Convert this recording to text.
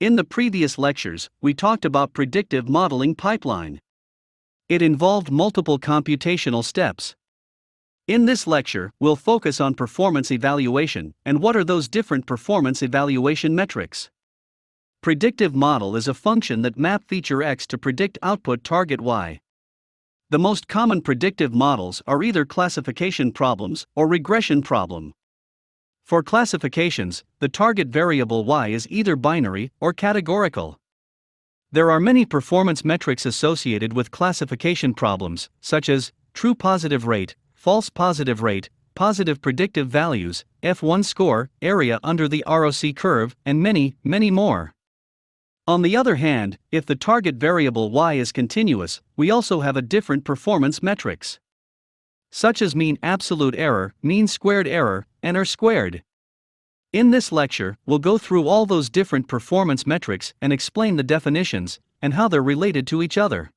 In the previous lectures, we talked about predictive modeling pipeline. It involved multiple computational steps. In this lecture, we'll focus on performance evaluation and what are those different performance evaluation metrics. Predictive model is a function that map feature X to predict output target Y. The most common predictive models are either classification problems or regression problem. For classifications, the target variable Y is either binary or categorical. There are many performance metrics associated with classification problems, such as true positive rate, false positive rate, positive predictive values, F1 score, area under the ROC curve, and many, many more. On the other hand, if the target variable Y is continuous, we also have a different performance metrics, such as mean absolute error, mean squared error, and R-squared. In this lecture, we'll go through all those different performance metrics and explain the definitions and how they're related to each other.